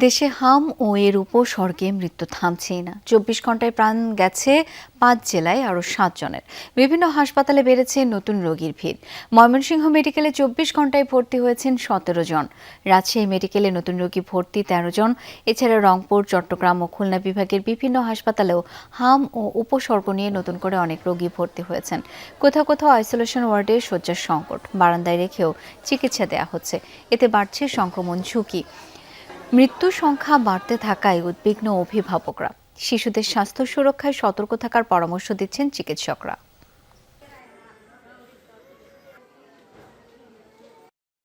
দেশে হাম ও এর উপসর্গে মৃত্যু থামছেই না। ২৪ ঘন্টায় প্রাণ গেছে ৫ জেলায় আরও ৭ জনের। বিভিন্ন হাসপাতালে বেড়েছে নতুন রোগীর ভিড়। ময়মনসিংহ মেডিকেলে ২৪ ঘন্টায় ভর্তি হয়েছেন ১৭ জন। রাজশাহী মেডিকেলে নতুন রোগী ভর্তি ১৩ জন। এছাড়া রংপুর, চট্টগ্রাম ও খুলনা বিভাগের বিভিন্ন হাসপাতালেও হাম ও উপসর্গ নিয়ে নতুন করে অনেক রোগী ভর্তি হয়েছেন। কোথাও কোথাও আইসোলেশন ওয়ার্ডে শয্যার সংকট, বারান্দায় রেখেও চিকিৎসা দেওয়া হচ্ছে। এতে বাড়ছে সংক্রমণ ঝুঁকি। মৃত্যু সংখ্যা বাড়তে থাকায় উদ্বিগ্ন অভিভাবকরা। শিশুদের স্বাস্থ্য সুরক্ষায় সতর্ক থাকার পরামর্শ দিচ্ছেন চিকিৎসকরা।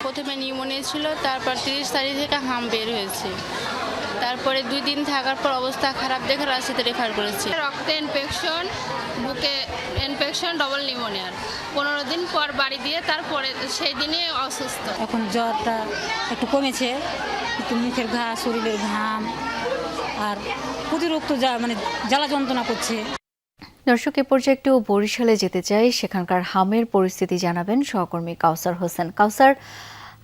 প্রথমে নিউমোনিয়া ছিল, তারপর ৩০ তারিখ থেকে হাম বের হয়েছে। তারপরে 2 দিন থাকার পর অবস্থা খারাপ দেখে রাজশাহীতে রেফার করেছে। রক্তে ইনফেকশন, বুকে ইনফেকশন, ডবল নিউমোনিয়ার 15 দিন পর বাড়ি দিয়ে তারপরে সেই দিনে অসুস্থ। এখন জ্বরটা একটু কমেছে, একটু মুখের ঘা, শরীরের ঘাম আর অতিরিক্ত জ্বালা যন্ত্রণা করছে। দর্শক, এ পর্যায়ে একটু বরিশালে যেতে চাই। সেখানকার হামের পরিস্থিতি জানাবেন সহকর্মী কাউসার হোসেন। কাউসার,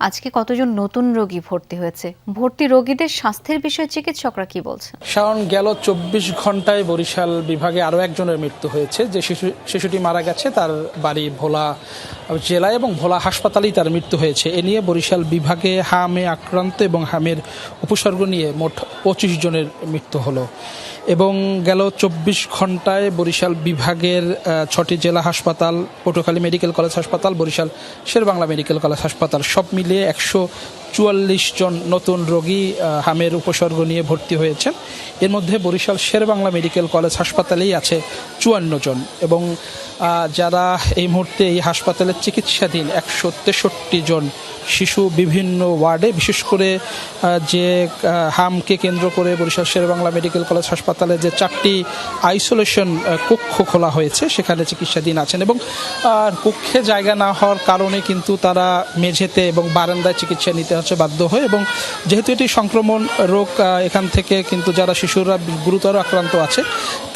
আজকে কতজন নতুন রোগী ভর্তি হয়েছে? ভর্তি রোগীদের স্বাস্থ্যের বিষয়ে চিকিৎসকরা কি বলছেন? শাওন, গেল ২৪ ঘন্টায় বরিশাল বিভাগে আরও একজনের মৃত্যু হয়েছে। যে শিশুটি মারা গেছে তার বাড়ি ভোলা জেলায় এবং ভোলা হাসপাতালেই তার মৃত্যু হয়েছে। এ নিয়ে বরিশাল বিভাগে হামে আক্রান্ত এবং হামের উপসর্গ নিয়ে মোট ২৫ জনের মৃত্যু হলো। এবং গেল ২৪ ঘন্টায় বরিশাল বিভাগের ৬টি জেলা হাসপাতাল, পটুয়াখালী মেডিকেল কলেজ হাসপাতাল, বরিশাল শেরেবাংলা মেডিকেল কলেজ হাসপাতাল সব মিলিয়ে ১৪৪ জন নতুন রোগী হামের উপসর্গ নিয়ে ভর্তি হয়েছেন। এর মধ্যে বরিশাল শেরেবাংলা মেডিকেল কলেজ হাসপাতালেই আছে ৫৪ জন এবং যারা এই মুহূর্তে এই হাসপাতালে চিকিৎসাধীন ১৬৩ জন শিশু বিভিন্ন ওয়ার্ডে, বিশেষ করে যে হামকে কেন্দ্র করে বরিশাল শেরেবাংলা মেডিকেল কলেজ হাসপাতালে যে 4টি আইসোলেশন কক্ষ খোলা হয়েছে সেখানে চিকিৎসাধীন আছেন এবং কক্ষে জায়গা না হওয়ার কারণে কিন্তু তারা মেঝেতে এবং বারান্দায় চিকিৎসা নিতে হচ্ছে বাধ্য হয়ে। এবং যেহেতু এটি সংক্রমণ রোগ, এখান থেকে কিন্তু যারা শিশুরা গুরুতর আক্রান্ত আছে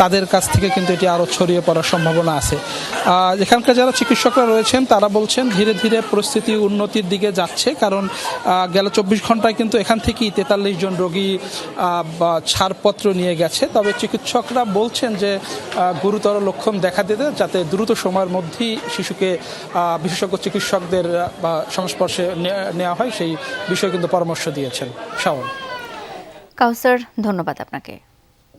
তাদের কাছ থেকে কিন্তু এটি আরও ছড়িয়ে পড়ার সম্ভাবনা আছে। এখানকার যারা চিকিৎসকরা রয়েছেন তারা বলছেন ধীরে ধীরে পরিস্থিতি উন্নতির দিকে যাচ্ছে, কারণ গেল ২৪ ঘন্টায় কিন্তু এখান থেকেই ৪৩ জন রোগী ছাড়পত্র নিয়ে গেছে। তবে চিকিৎসকরা বলছেন যে গুরুতর লক্ষণ দেখা দিতে যাতে দ্রুত সময়ের মধ্যেই শিশুকে বিশেষজ্ঞ চিকিৎসকদের সংস্পর্শে নেওয়া হয় সেই বিষয়ে কিন্তু পরামর্শ দিয়েছেন। শাওন। কাউসার, ধন্যবাদ আপনাকে।